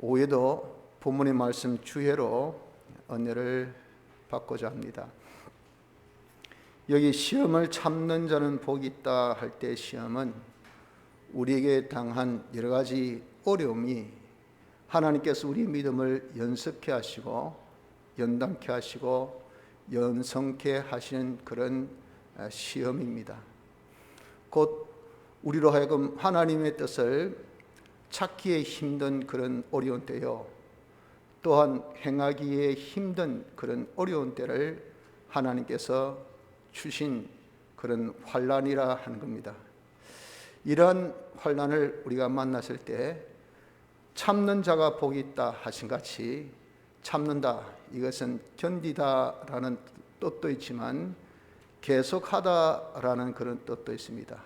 오후에도 본문의 말씀 주회로 은혜를 받고자 합니다. 여기 시험을 참는 자는 복이 있다 할 때 시험은 우리에게 당한 여러 가지 어려움이 하나님께서 우리 믿음을 연습케 하시고 연단케 하시고 연성케 하시는 그런 시험입니다. 곧 우리로 하여금 하나님의 뜻을 찾기에 힘든 그런 어려운 때요, 또한 행하기에 힘든 그런 어려운 때를 하나님께서 주신 그런 환난이라 하는 겁니다. 이러한 환난을 우리가 만났을 때 참는 자가 복이 있다 하신 같이, 참는다, 이것은 견디다라는 뜻도 있지만 계속하다라는 그런 뜻도 있습니다.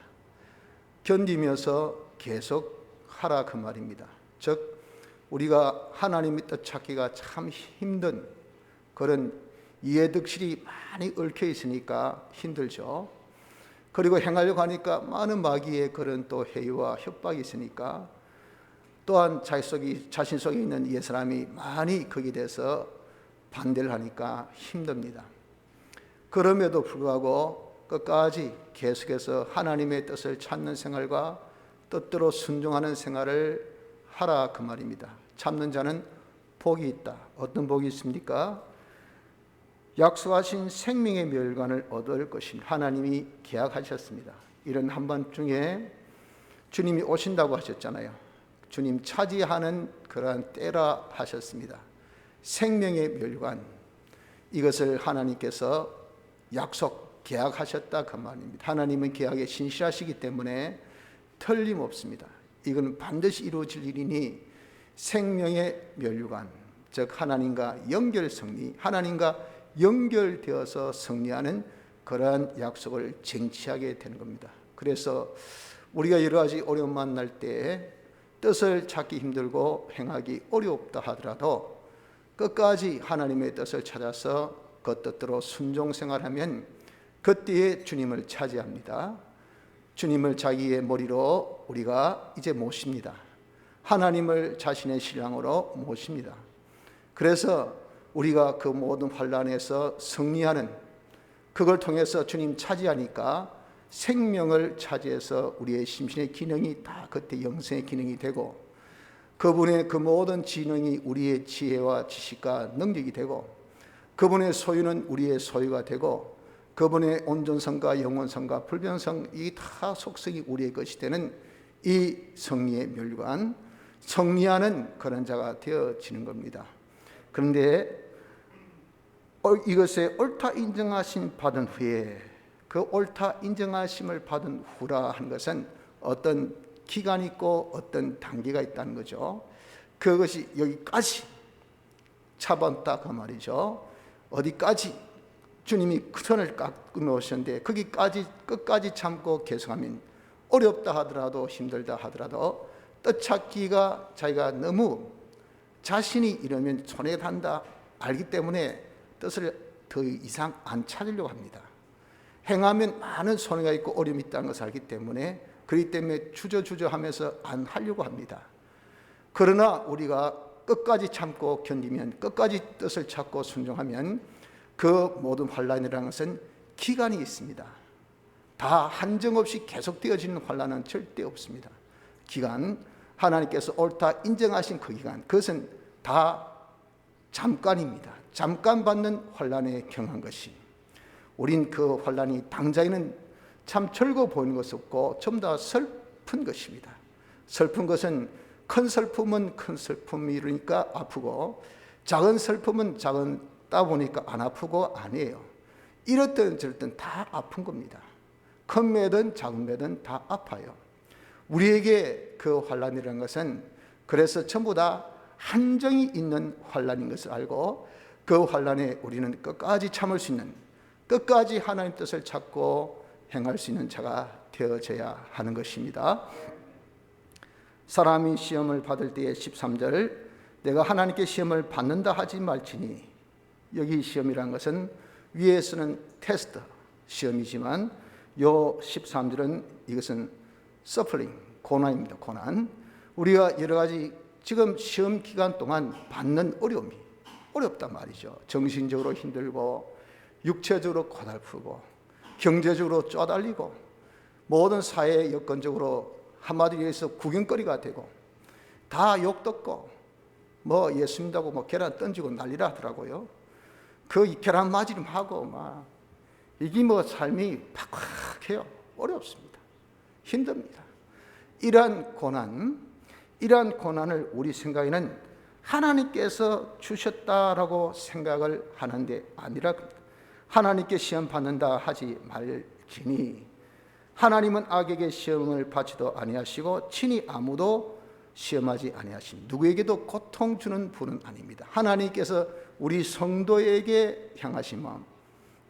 견디면서 계속하라 그 말입니다. 즉 우리가 하나님의 뜻 찾기가 참 힘든 그런 이해득실이 많이 얽혀 있으니까 힘들죠. 그리고 행하려고 하니까 많은 마귀의 그런 또 해유와 협박이 있으니까, 또한 자신 속에 있는 옛사람이 많이 거기에 대해서 반대를 하니까 힘듭니다. 그럼에도 불구하고 끝까지 계속해서 하나님의 뜻을 찾는 생활과 뜻대로 순종하는 생활을 하라 그 말입니다. 참는 자는 복이 있다. 어떤 복이 있습니까? 약속하신 생명의 멸관을 얻을 것입니다. 하나님이 계약하셨습니다. 이런 한밤중에 주님이 오신다고 하셨잖아요. 주님 차지하는 그러한 때라 하셨습니다. 생명의 멸관, 이것을 하나님께서 약속, 계약하셨다 그 말입니다. 하나님은 계약에 신실하시기 때문에 틀림없습니다. 이건 반드시 이루어질 일이니 생명의 멸관, 즉 하나님과 연결 승리, 하나님과 연결되어서 승리하는 그러한 약속을 쟁취하게 되는 겁니다. 그래서 우리가 여러 가지 어려움 만날 때 뜻을 찾기 힘들고 행하기 어렵다 하더라도 끝까지 하나님의 뜻을 찾아서 그 뜻대로 순종 생활하면 그때에 주님을 차지합니다. 주님을 자기의 머리로 우리가 이제 모십니다. 하나님을 자신의 신랑으로 모십니다. 그래서 우리가 그 모든 환난에서 승리하는, 그걸 통해서 주님 차지하니까 생명을 차지해서 우리의 심신의 기능이 다 그때 영생의 기능이 되고, 그분의 그 모든 지능이 우리의 지혜와 지식과 능력이 되고, 그분의 소유는 우리의 소유가 되고, 그분의 온전성과 영원성과 불변성, 이 다 속성이 우리의 것이 되는 이 승리의 멸관, 승리하는 그런 자가 되어지는 겁니다. 그런데 이것에 옳다 인정하심 받은 후에, 그 옳다 인정하심을 받은 후라 하는 것은 어떤 기간이 있고 어떤 단계가 있다는 거죠. 그것이 여기까지 참았다 그 말이죠. 어디까지 주님이 선을 깎아 놓으셨는데 거기까지 끝까지 참고 계속하면, 어렵다 하더라도 힘들다 하더라도 뜻 찾기가 자기가 너무 자신이 이러면 손해 단다 알기 때문에 뜻을 더 이상 안 찾으려고 합니다. 행하면 많은 손해가 있고 어려움이 있다는 것을 알기 때문에, 그렇기 때문에 주저주저 하면서 안 하려고 합니다. 그러나 우리가 끝까지 참고 견디면, 끝까지 뜻을 찾고 순종하면 그 모든 환난이라는 것은 기간이 있습니다. 다 한정없이 계속되어지는 환난은 절대 없습니다. 기간, 하나님께서 옳다 인정하신 그 기간, 그것은 다 잠깐입니다. 잠깐 받는 환난에 경한 것이, 우린 그 환난이 당장에는 참 즐거워 보이는 것이 없고 전부 다 슬픈 것입니다. 슬픈 것은 큰 슬픔은 큰 슬픔이니까 아프고, 작은 슬픔은 작다 보니까 안 아프고 아니에요. 이렇든 저렇든 다 아픈 겁니다. 큰 매든 작은 매든 다 아파요. 우리에게 그 환난이라는 것은 그래서 전부 다 한정이 있는 환난인 것을 알고, 그 환난에 우리는 끝까지 참을 수 있는, 끝까지 하나님 뜻을 찾고 행할 수 있는 자가 되어져야 하는 것입니다. 사람이 시험을 받을 때의 13절, 내가 하나님께 시험을 받는다 하지 말지니, 여기 시험이라는 것은 위에서는 테스트, 시험이지만 요 13절은 이것은 서플링, 고난입니다. 고난. 우리가 여러 가지 지금 시험 기간 동안 받는 어려움이 어렵단 말이죠. 정신적으로 힘들고 육체적으로 고달프고 경제적으로 쪼달리고 모든 사회 여건적으로 한마디로 해서 구경거리가 되고 다 욕 듣고 뭐 예수 믿다고 뭐 계란 던지고 난리라 하더라고요. 그 계란 맞이름하고 막 이게 뭐 삶이 팍팍해요. 어렵습니다. 힘듭니다. 이러한 고난을 우리 생각에는 하나님께서 주셨다라고 생각을 하는데 아니라 하나님께 시험 받는다 하지 말지니 하나님은 악에게 시험을 받지도 아니하시고 친히 아무도 시험하지 아니하시니 누구에게도 고통 주는 분은 아닙니다. 하나님께서 우리 성도에게 향하신 마음,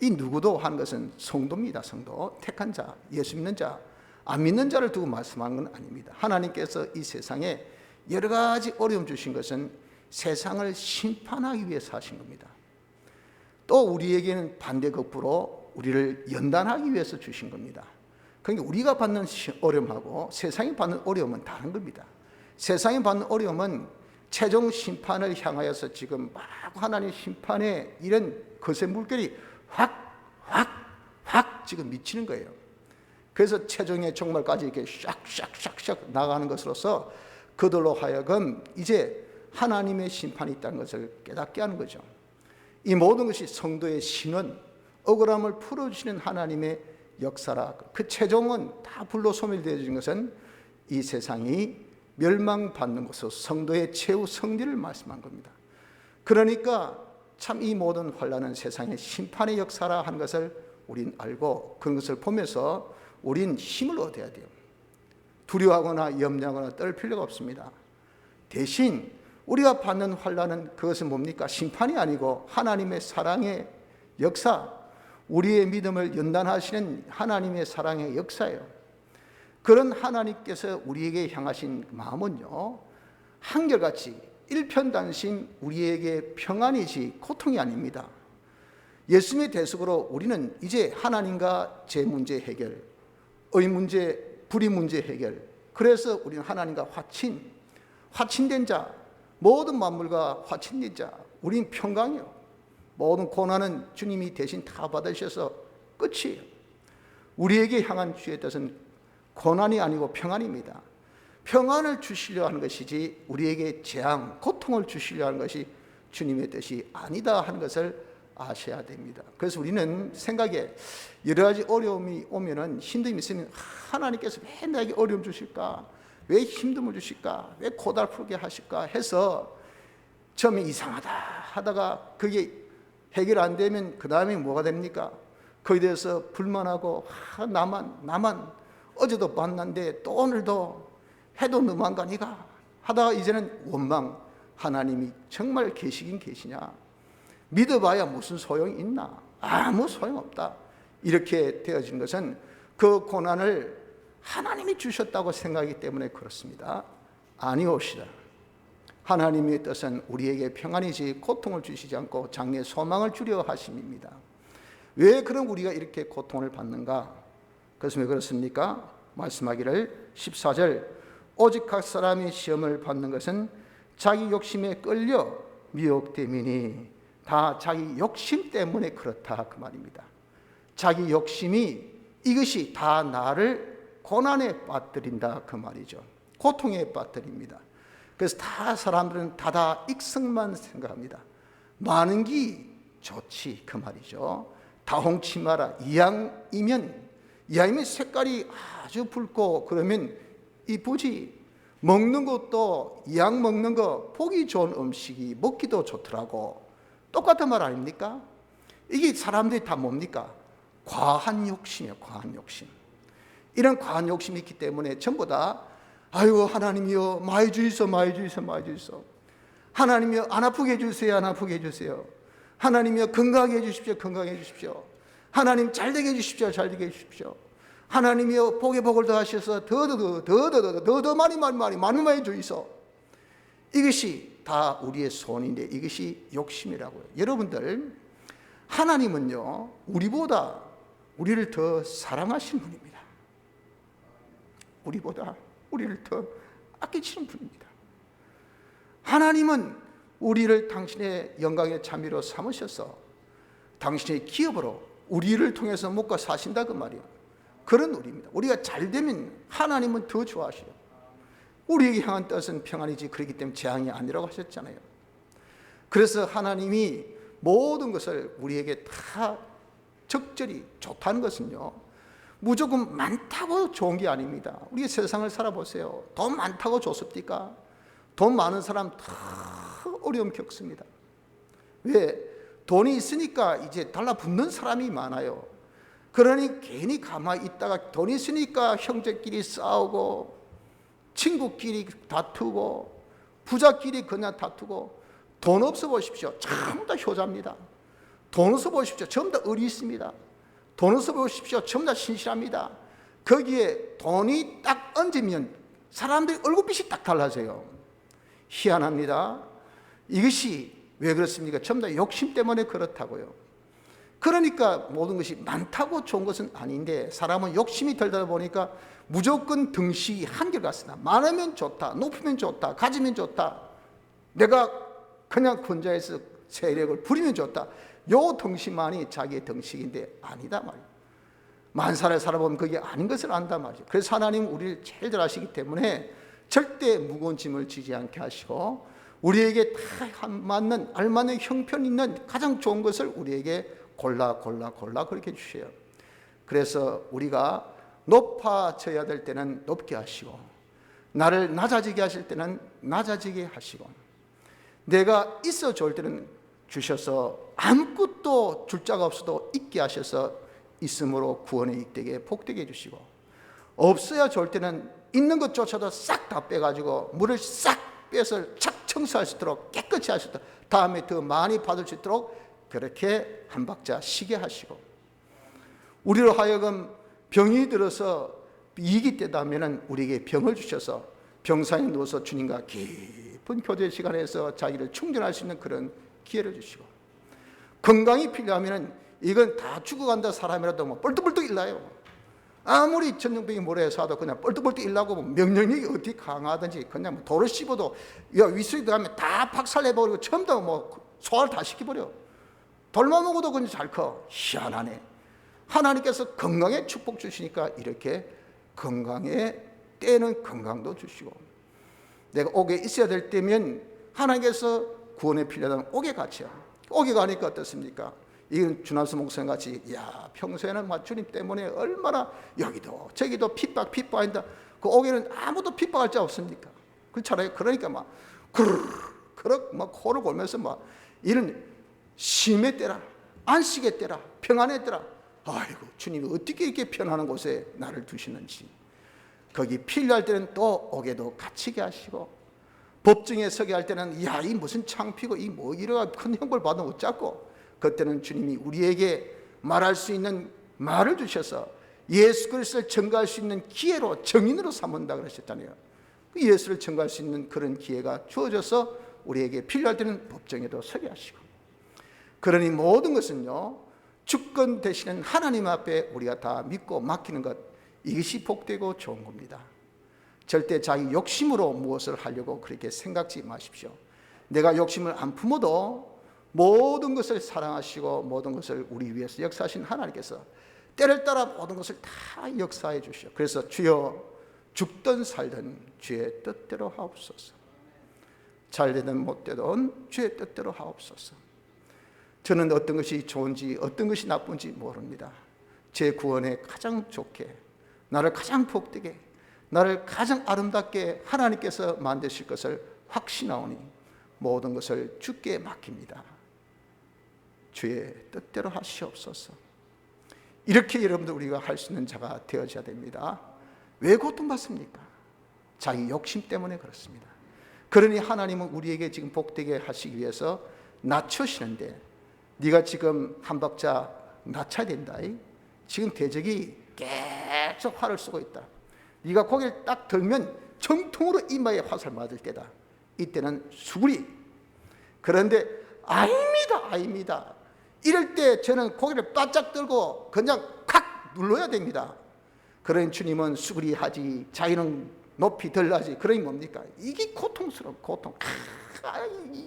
이 누구도 한 것은 성도입니다. 성도, 택한 자, 예수 믿는 자, 안 믿는 자를 두고 말씀하는 건 아닙니다. 하나님께서 이 세상에 여러 가지 어려움 주신 것은 세상을 심판하기 위해서 하신 겁니다. 또 우리에게는 반대급부로 우리를 연단하기 위해서 주신 겁니다. 그러니까 우리가 받는 어려움하고 세상이 받는 어려움은 다른 겁니다. 세상이 받는 어려움은 최종 심판을 향하여서 지금 막 하나님 심판에 이런 거센 물결이 확 지금 미치는 거예요. 그래서 최종의 종말까지 이렇게 샥 나가는 것으로서 그들로 하여금 이제 하나님의 심판이 있다는 것을 깨닫게 하는 거죠. 이 모든 것이 성도의 신원, 억울함을 풀어주시는 하나님의 역사라. 그 최종은 다 불로 소멸되어진 것은 이 세상이 멸망받는 것으로 성도의 최후 성리를 말씀한 겁니다. 그러니까 참 이 모든 환난은 세상의 심판의 역사라 하는 것을 우린 알고 그런 것을 보면서 우린 힘을 얻어야 돼요. 두려워하거나 염려하거나 떨 필요가 없습니다. 대신 우리가 받는 환난은 그것은 뭡니까? 심판이 아니고 하나님의 사랑의 역사, 우리의 믿음을 연단하시는 하나님의 사랑의 역사예요. 그런 하나님께서 우리에게 향하신 마음은요, 한결같이 일편단심 우리에게 평안이지 고통이 아닙니다. 예수님의 대속으로 우리는 이제 하나님과 제 문제 해결, 의 문제, 불의 문제 해결, 그래서 우리는 하나님과 화친된 자, 모든 만물과 화친된 자, 우린 평강이요. 모든 고난은 주님이 대신 다 받으셔서 끝이에요. 우리에게 향한 주의 뜻은 고난이 아니고 평안입니다. 평안을 주시려 하는 것이지 우리에게 재앙, 고통을 주시려 하는 것이 주님의 뜻이 아니다 하는 것을 아셔야 됩니다. 그래서 우리는 생각에 여러 가지 어려움이 오면은 힘듦이 있으면 하나님께서 왜 나에게 어려움 주실까? 왜 힘듦을 주실까? 왜 고달프게 하실까? 해서 처음에 이상하다 하다가 그게 해결 안 되면 그 다음에 뭐가 됩니까? 거기에 대해서 불만하고 나만 어제도 만났는데 또 오늘도 해도 너무한 거 아니가? 하다가 이제는 원망, 하나님이 정말 계시긴 계시냐? 믿어봐야 무슨 소용이 있나? 아무 소용없다. 이렇게 되어진 것은 그 고난을 하나님이 주셨다고 생각하기 때문에 그렇습니다. 아니옵시다. 하나님의 뜻은 우리에게 평안이지 고통을 주시지 않고 장래 소망을 주려 하심입니다. 왜 그럼 우리가 이렇게 고통을 받는가? 그것은 왜 그렇습니까? 말씀하기를 14절 오직 각 사람이 시험을 받는 것은 자기 욕심에 끌려 미혹됨이니 다 자기 욕심 때문에 그렇다 그 말입니다. 자기 욕심이 이것이 다 나를 고난에 빠뜨린다 그 말이죠. 고통에 빠뜨립니다. 그래서 다 사람들은 다다 익성만 생각합니다. 많은 게 좋지 그 말이죠. 다 홍치 마라. 이왕이면 색깔이 아주 붉고 그러면 이쁘지. 먹는 것도 이왕 먹는 거 보기 좋은 음식이 먹기도 좋더라고. 똑같은 말 아닙니까? 이게 사람들이 다 뭡니까? 과한 욕심이에요. 과한 욕심. 이런 과한 욕심이 있기 때문에 전부 다 아이고 하나님이여 많이 주이소. 하나님이여 안 아프게 해주세요. 하나님이여 건강하게 해주십시오. 하나님 잘되게 해주십시오. 하나님이여 복에 복을 더하셔서 더 많이 주이소. 이것이 다 우리의 소원인데 이것이 욕심이라고요. 여러분들, 하나님은요 우리보다 우리를 더 사랑하시는 분입니다. 우리보다 우리를 더 아끼시는 분입니다. 하나님은 우리를 당신의 영광의 자미로 삼으셔서 당신의 기업으로 우리를 통해서 먹고 사신다 그 말이에요. 그런 우리입니다. 우리가 잘 되면 하나님은 더 좋아하셔요. 우리에게 향한 뜻은 평안이지 그렇기 때문에 재앙이 아니라고 하셨잖아요. 그래서 하나님이 모든 것을 우리에게 다 적절히 좋다는 것은요, 무조건 많다고 좋은 게 아닙니다. 우리 세상을 살아보세요. 돈 많다고 좋습니까? 돈 많은 사람 다 어려움 겪습니다. 왜? 돈이 있으니까 이제 달라붙는 사람이 많아요. 그러니 괜히 가만히 있다가 돈 있으니까 형제끼리 싸우고 친구끼리 다투고 부자끼리 그냥 다투고, 돈 없어 보십시오. 전부 다 효자입니다. 돈 없어 보십시오. 전부 다 의리 있습니다. 돈 없어 보십시오. 전부 다 신실합니다. 거기에 돈이 딱 얹으면 사람들이 얼굴빛이 딱 달라져요. 희한합니다. 이것이 왜 그렇습니까? 전부 다 욕심 때문에 그렇다고요. 그러니까 모든 것이 많다고 좋은 것은 아닌데, 사람은 욕심이 들다 보니까 무조건 등식이 한결같습니다. 많으면 좋다, 높으면 좋다, 가지면 좋다, 내가 그냥 권좌에서 세력을 부리면 좋다, 요 등식만이 자기의 등식인데 아니다 말이에요. 만사를 살아보면 그게 아닌 것을 안단 말이에요. 그래서 하나님은 우리를 제일 잘 아시기 때문에 절대 무거운 짐을 지지 않게 하시고, 우리에게 다 맞는 알맞는 형편 있는 가장 좋은 것을 우리에게 골라 그렇게 주셔요. 그래서 우리가 높아져야 될 때는 높게 하시고, 나를 낮아지게 하실 때는 낮아지게 하시고, 내가 있어 좋을 때는 주셔서 아무것도 줄 자가 없어도 있게 하셔서 있음으로 구원의 이익되게 복되게 해주시고, 없어야 좋을 때는 있는 것조차도 싹 다 빼가지고 물을 싹 빼서 착 청소할 수 있도록 깨끗이 하실 때 다음에 더 많이 받을 수 있도록 그렇게 한 박자 쉬게 하시고, 우리로 하여금 병이 들어서 이익이 되다면 우리에게 병을 주셔서 병상에 누워서 주님과 깊은 교제 시간에서 자기를 충전할 수 있는 그런 기회를 주시고, 건강이 필요하면 이건 다 죽어간다 사람이라도 뭐 뻘떡뻘떡 일나요. 아무리 전염병이 뭐라 해서 하도 그냥 뻘떡뻘떡 일나고, 뭐 명령력이 어떻게 강하든지 그냥 뭐 돌을 씹어도 위수에 들어가면 다 박살내버리고 전부 다 뭐 소화를 다 시켜버려. 돌만 먹어도 그냥 잘 커. 희한하네. 하나님께서 건강에 축복 주시니까 이렇게 건강에 때는 건강도 주시고, 내가 옥에 있어야 될 때면 하나님께서 구원에 필요하다는 옥에 갇혀요. 옥에 가니까 어떻습니까? 이건 주남수 목사님 같이 평소에는 주님 때문에 얼마나 여기도 저기도 핍박한다. 그 옥에는 아무도 핍박할 자 없습니까? 그렇잖아요. 그러니까 막 코를 골면서 이런 심의 때라, 안식의 때라, 평안의 때라, 아이고 주님이 어떻게 이렇게 편안한 곳에 나를 두시는지, 거기 필요할 때는 또 옥에도 갇히게 하시고, 법정에 서게 할 때는 이 무슨 창피고 이 뭐 이래가 큰 형벌 받으면 어쩌고, 그때는 주님이 우리에게 말할 수 있는 말을 주셔서 예수 그리스도를 증거할 수 있는 기회로 증인으로 삼는다 그러셨잖아요. 예수를 증거할 수 있는 그런 기회가 주어져서 우리에게 필요할 때는 법정에도 서게 하시고, 그러니 모든 것은요, 주권 되시는 하나님 앞에 우리가 다 믿고 맡기는 것, 이것이 복되고 좋은 겁니다. 절대 자기 욕심으로 무엇을 하려고 그렇게 생각지 마십시오. 내가 욕심을 안 품어도 모든 것을 사랑하시고 모든 것을 우리 위해서 역사하신 하나님께서 때를 따라 모든 것을 다 역사해 주시오. 그래서 주여 죽든 살든 주의 뜻대로 하옵소서. 잘 되든 못 되든 주의 뜻대로 하옵소서. 저는 어떤 것이 좋은지 어떤 것이 나쁜지 모릅니다. 제 구원에 가장 좋게, 나를 가장 복되게, 나를 가장 아름답게 하나님께서 만드실 것을 확신하오니 모든 것을 주께 맡깁니다. 주의 뜻대로 하시옵소서. 이렇게 여러분들 우리가 할 수 있는 자가 되어져야 됩니다. 왜 고통받습니까? 자기 욕심 때문에 그렇습니다. 그러니 하나님은 우리에게 지금 복되게 하시기 위해서 낮추시는데, 네가 지금 한 박자 낮춰야 된다. 지금 대적이 계속 화를 쏘고 있다. 네가 고개를 딱 들면 정통으로 이마에 화살 맞을 때다. 이때는 수구리. 그런데 아닙니다. 이럴 때 저는 고개를 바짝 들고 그냥 콱 눌러야 됩니다. 그러니 주님은 수구리 하지, 자기는 높이 들라지. 그러니 뭡니까? 이게 고통스러운 고통.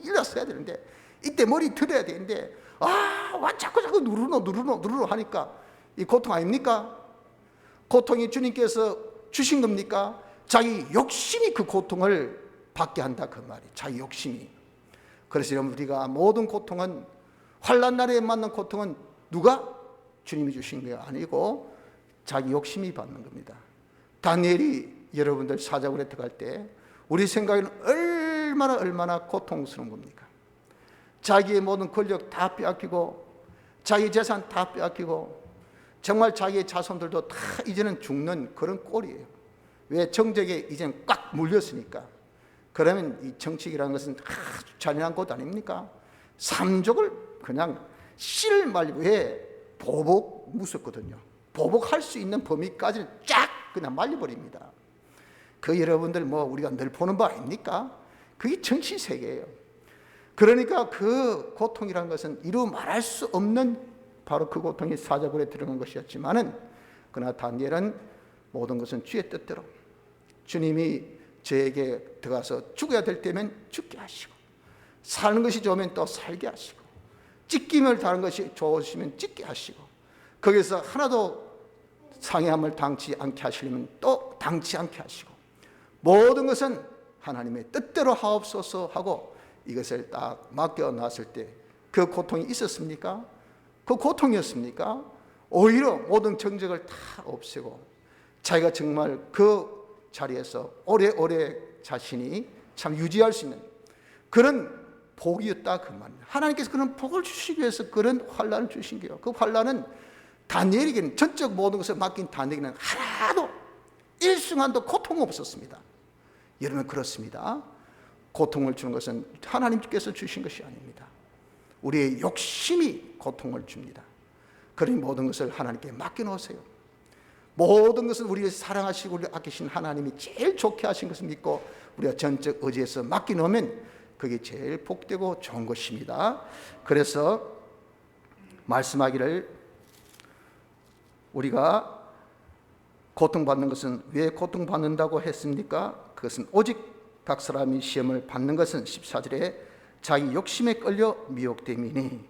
일렀어야 되는데, 이때 머리 들어야 되는데 자꾸 누르노 하니까 이 고통 아닙니까? 고통이 주님께서 주신 겁니까? 자기 욕심이 그 고통을 받게 한다, 그 말이. 자기 욕심이. 그래서 여러분, 우리가 모든 고통은, 환난 날에 맞는 고통은 누가? 주님이 주신 게 아니고 자기 욕심이 받는 겁니다. 다니엘이 여러분들 사자굴에 들어갈 때 우리 생각에는 얼마나 고통스러운 겁니까? 자기의 모든 권력 다 빼앗기고, 자기 재산 다 빼앗기고, 정말 자기의 자손들도 다 이제는 죽는 그런 꼴이에요. 왜? 정적에 이제는 꽉 물렸으니까. 그러면 이 정치이라는 것은 아주 잔인한 것 아닙니까? 삼족을 그냥 씨를 말리고, 왜? 보복 무섭거든요. 보복할 수 있는 범위까지는 쫙 그냥 말려버립니다. 그 여러분들 우리가 늘 보는 바 아닙니까? 그게 정치 세계예요. 그러니까 그 고통이라는 것은 이루 말할 수 없는 바로 그 고통이 사자굴에 들어간 것이었지만은, 그러나 다니엘은 모든 것은 주의 뜻대로, 주님이 저에게 들어가서 죽어야 될 때면 죽게 하시고, 사는 것이 좋으면 또 살게 하시고, 찢김을 당하는 것이 좋으시면 찢게 하시고, 거기서 하나도 상해함을 당치 않게 하시려면 또 당치 않게 하시고, 모든 것은 하나님의 뜻대로 하옵소서 하고 이것을 딱 맡겨놨을 때 그 고통이 있었습니까? 그 고통이었습니까? 오히려 모든 정적을 다 없애고 자기가 정말 그 자리에서 오래오래 자신이 참 유지할 수 있는 그런 복이었다, 그 말입니다. 하나님께서 그런 복을 주시기 위해서 그런 환난을 주신 거예요. 그 환난은 다니엘에게는, 전적 모든 것을 맡긴 다니엘에게는 하나도 일순간도 고통 없었습니다. 여러분, 그렇습니다. 고통을 주는 것은 하나님께서 주신 것이 아닙니다. 우리의 욕심이 고통을 줍니다. 그러니 모든 것을 하나님께 맡겨놓으세요. 모든 것은 우리를 사랑하시고 우리를 아끼신 하나님이 제일 좋게 하신 것을 믿고 우리가 전적 의지해서 맡겨놓으면 그게 제일 복되고 좋은 것입니다. 그래서 말씀하기를, 우리가 고통받는 것은 왜 고통받는다고 했습니까? 그것은 오직 각 사람이 시험을 받는 것은 14절에 자기 욕심에 끌려 미혹됨이니,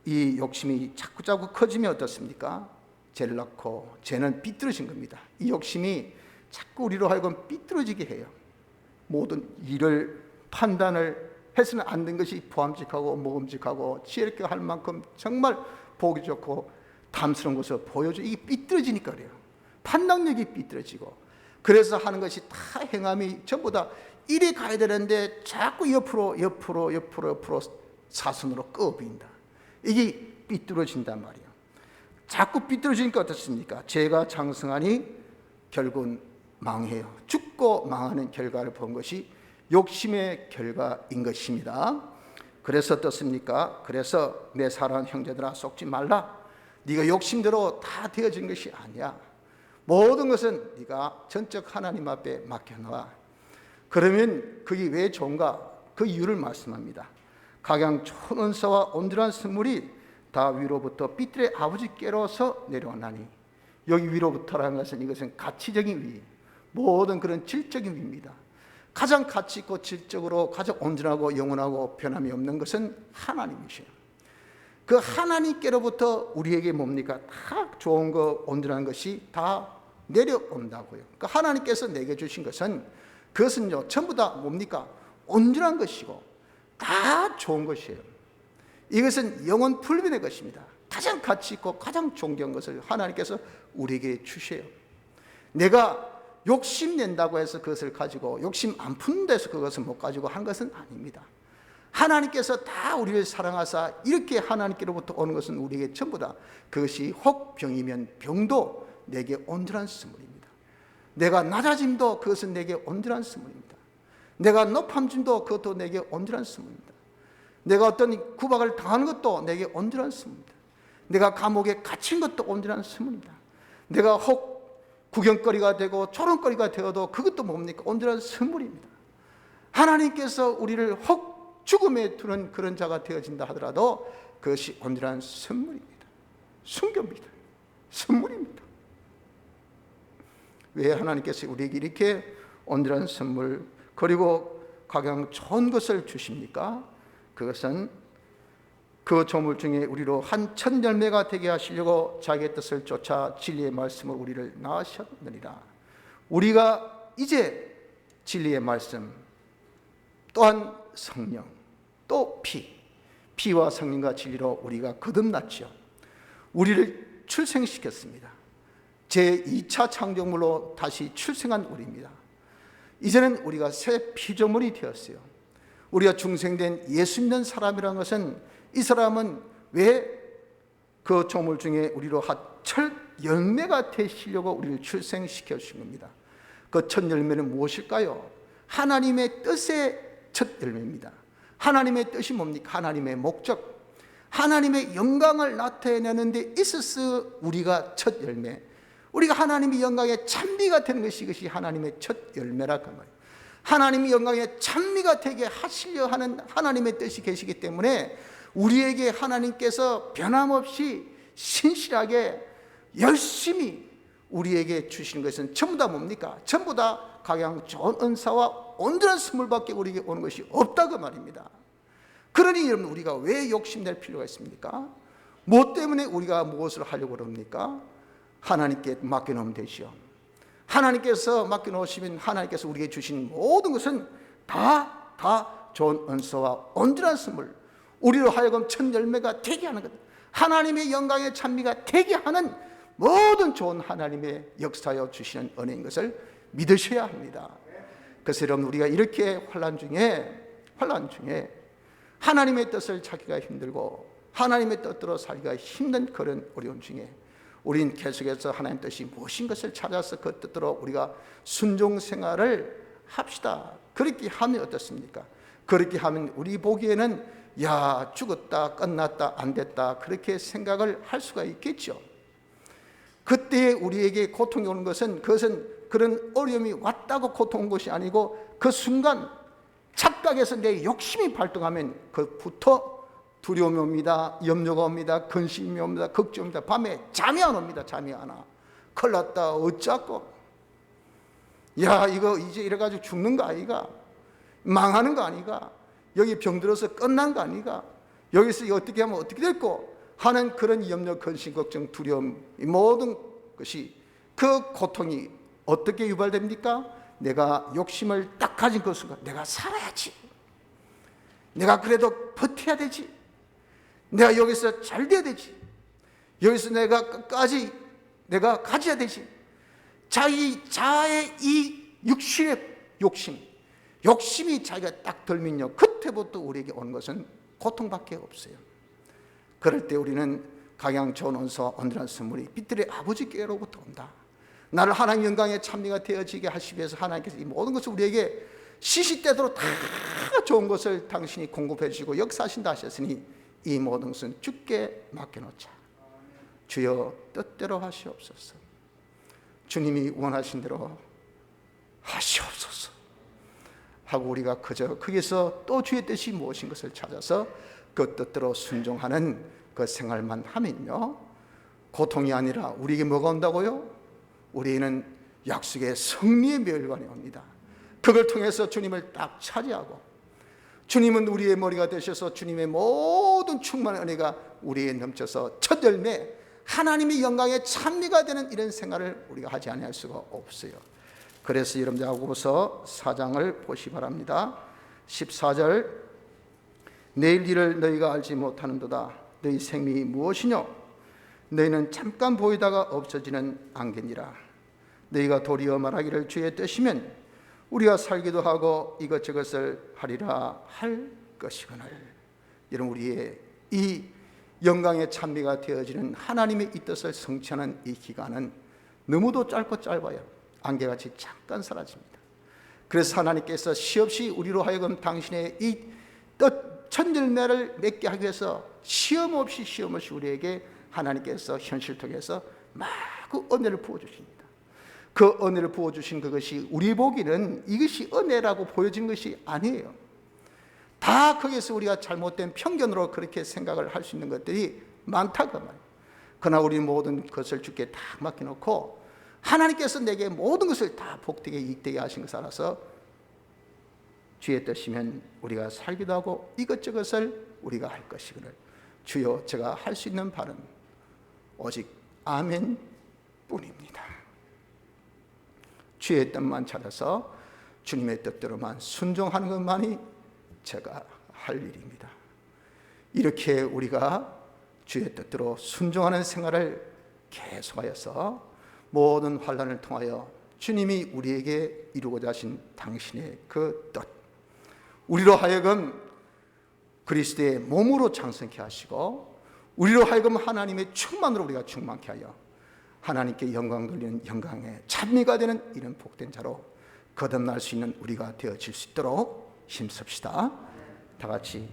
이 욕심이 자꾸 커지면 어떻습니까? 죄를 낳고, 죄는 삐뚤어진 겁니다. 이 욕심이 자꾸 우리로 하여금 삐뚤어지게 해요. 모든 일을 판단을 해서는 안 된 것이 보암직하고 모험직하고 지혜롭게 할 만큼 정말 보기 좋고 탐스러운 것을 보여줘. 이게 삐뚤어지니까 그래요. 판단력이 삐뚤어지고, 그래서 하는 것이 다 행함이 전부 다 이리 가야 되는데 자꾸 옆으로 사선으로 끄어보인다. 이게 삐뚤어진단 말이에요. 자꾸 삐뚤어지니까 어떻습니까? 죄가 장성하니 결국은 망해요. 죽고 망하는 결과를 본 것이 욕심의 결과인 것입니다. 그래서 어떻습니까? 그래서 내 사랑하는 형제들아, 속지 말라. 네가 욕심대로 다 되어진 것이 아니야. 모든 것은 네가 전적 하나님 앞에 맡겨놔. 그러면 그게 왜 좋은가? 그 이유를 말씀합니다. 각양 좋은 은사와 온전한 선물이 다 위로부터 빛들의 아버지께로서 내려오나니, 여기 위로부터라는 것은 이것은 가치적인 위, 모든 그런 질적인 위입니다. 가장 가치 있고 질적으로 가장 온전하고 영원하고 변함이 없는 것은 하나님이시에요. 그 하나님께로부터 우리에게 뭡니까? 다 좋은 거, 온전한 것이 다 내려온다고요. 그 하나님께서 내게 주신 것은, 그것은요 전부 다 뭡니까? 온전한 것이고 다 좋은 것이에요. 이것은 영원 불변의 것입니다. 가장 가치 있고 가장 존귀한 것을 하나님께서 우리에게 주셔요. 내가 욕심낸다고 해서 그것을 가지고, 욕심 안 푸는 데서 그것을 못 가지고 한 것은 아닙니다. 하나님께서 다 우리를 사랑하사 이렇게 하나님께로부터 오는 것은 우리에게 전부 다, 그것이 혹 병이면 병도 내게 온전한 선물입니다. 내가 낮아짐도 그것은 내게 온전한 선물입니다. 내가 높아짐도 그것도 내게 온전한 선물입니다. 내가 어떤 구박을 당하는 것도 내게 온전한 선물입니다. 내가 감옥에 갇힌 것도 온전한 선물입니다. 내가 혹 구경거리가 되고 조롱거리가 되어도 그것도 뭡니까? 온전한 선물입니다. 하나님께서 우리를 혹 죽음에 두는 그런 자가 되어진다 하더라도 그것이 온전한 선물입니다. 순교입니다. 선물입니다. 왜 하나님께서 우리에게 이렇게 온전한 선물, 그리고 각양 좋은 것을 주십니까? 그것은 그 조물 중에 우리로 한 천 열매가 되게 하시려고 자기의 뜻을 쫓아 진리의 말씀을 우리를 낳으셨느니라. 우리가 이제 진리의 말씀, 또한 성령, 또 피와 성령과 진리로 우리가 거듭났죠. 우리를 출생시켰습니다. 제2차 창조물로 다시 출생한 우리입니다. 이제는 우리가 새 피조물이 되었어요. 우리가 중생된 예수 믿는 사람이라는 것은, 이 사람은 왜 그 조물 중에 우리로 첫 열매가 되시려고 우리를 출생시켜 주신 겁니다. 그 첫 열매는 무엇일까요? 하나님의 뜻의 첫 열매입니다. 하나님의 뜻이 뭡니까? 하나님의 목적, 하나님의 영광을 나타내는 데 있어서 우리가 첫 열매, 우리가 하나님의 영광의 찬미가 되는 것이, 이것이 하나님의 첫 열매라 그 말이에요. 하나님의 영광의 찬미가 되게 하시려 하는 하나님의 뜻이 계시기 때문에 우리에게 하나님께서 변함없이 신실하게 열심히 우리에게 주시는 것은 전부 다 뭡니까? 전부 다 각양 좋은 은사와 온전한 선물밖에 우리에게 오는 것이 없다 그 말입니다. 그러니 여러분, 우리가 왜 욕심낼 필요가 있습니까? 무엇 때문에 우리가 무엇을 하려고 그럽니까? 하나님께 맡겨놓으면 되죠. 하나님께서 맡겨놓으시면 하나님께서 우리에게 주신 모든 것은 다 좋은 은사와 온전한 선물, 우리로 하여금 첫 열매가 되게 하는 것, 하나님의 영광의 찬미가 되게 하는 모든 좋은 하나님의 역사여 주시는 은혜인 것을 믿으셔야 합니다. 그래서 여러분, 우리가 이렇게 환난 중에 하나님의 뜻을 찾기가 힘들고 하나님의 뜻대로 살기가 힘든 그런 어려움 중에 우린 계속해서 하나님 뜻이 무엇인 것을 찾아서 그 뜻대로 우리가 순종 생활을 합시다. 그렇게 하면 어떻습니까? 그렇게 하면 우리 보기에는 야, 죽었다, 끝났다, 안 됐다, 그렇게 생각을 할 수가 있겠죠. 그때 우리에게 고통이 오는 것은, 그것은 그런 어려움이 왔다고 고통 온 것이 아니고 그 순간 착각해서 내 욕심이 발동하면 그부터 두려움이 옵니다. 염려가 옵니다. 근심이 옵니다. 걱정이 옵니다. 밤에 잠이 안 옵니다. 잠이 안 와. 큰일 났다, 어쩌고, 야, 이거 이제 이래가지고 죽는 거 아이가? 망하는 거 아니가? 여기 병들어서 끝난 거 아니가? 여기서 어떻게 하면 어떻게 될거 하는 그런 염려, 근심, 걱정, 두려움, 이 모든 것이, 그 고통이 어떻게 유발됩니까? 내가 욕심을 딱 가진 그 순간, 내가 살아야지, 내가 그래도 버텨야 되지, 내가 여기서 잘 돼야 되지, 여기서 내가 끝까지 내가 가져야 되지. 자의 이 육신의 욕심이 자기가 딱 들면요, 그때부터 우리에게 오는 것은 고통밖에 없어요. 그럴 때 우리는 각양 좋은 은사와 온전한 선물이 빛들의 아버지께로부터 온다. 나를 하나님 영광의 찬미가 되어지게 하시기 위해서 하나님께서 이 모든 것을 우리에게 시시때대로 다 좋은 것을 당신이 공급해 주시고 역사하신다 하셨으니 이 모든 것은 주께 맡겨놓자. 주여 뜻대로 하시옵소서. 주님이 원하신 대로 하시옵소서 하고 우리가 그저 거기서 또 주의 뜻이 무엇인 것을 찾아서 그 뜻대로 순종하는 그 생활만 하면요, 고통이 아니라 우리에게 뭐가 온다고요? 우리는 약속의 승리의 멸관이 옵니다. 그걸 통해서 주님을 딱 차지하고, 주님은 우리의 머리가 되셔서 주님의 모든 충만한 은혜가 우리에 넘쳐서 첫 열매, 하나님의 영광의 찬미가 되는 이런 생활을 우리가 하지 아니할 수가 없어요. 그래서 여러분, 야고보서 4장을 보시 바랍니다. 14절, 내일 일을 너희가 알지 못하는도다. 너희 생명이 무엇이뇨? 너희는 잠깐 보이다가 없어지는 안개니라. 너희가 도리어 말하기를 주의 뜻이면 우리가 살기도 하고 이것저것을 하리라 할 것이거늘. 여러분, 우리의 이 영광의 찬미가 되어지는 하나님의 이 뜻을 성취하는 이 기간은 너무도 짧고 짧아요. 안개같이 잠깐 사라집니다. 그래서 하나님께서 시없이 우리로 하여금 당신의 이 첫 열매를 맺게 하기 위해서 시험 없이 우리에게 하나님께서 현실 통해서 마구 은혜를 부어주십니다. 그 은혜를 부어주신 그것이 우리 보기는 이것이 은혜라고 보여진 것이 아니에요. 다 거기에서 우리가 잘못된 편견으로 그렇게 생각을 할 수 있는 것들이 많다고 말이에요. 그러나 우리 모든 것을 주께 다 맡겨놓고 하나님께서 내게 모든 것을 다 복되게 이익되게 하신 것을 알아서 주의 뜻이면 우리가 살기도 하고 이것저것을 우리가 할 것이거늘 주여 제가 할 수 있는 바는 오직 아멘 뿐입니다. 주의 뜻만 찾아서 주님의 뜻대로만 순종하는 것만이 제가 할 일입니다. 이렇게 우리가 주의 뜻대로 순종하는 생활을 계속하여서 모든 환난을 통하여 주님이 우리에게 이루고자 하신 당신의 그 뜻, 우리로 하여금 그리스도의 몸으로 장성케 하시고 우리로 하여금 하나님의 충만으로 우리가 충만케 하여 하나님께 영광 돌리는 영광의 찬미가 되는 이런 복된 자로 거듭날 수 있는 우리가 되어질 수 있도록 힘씁시다. 다 같이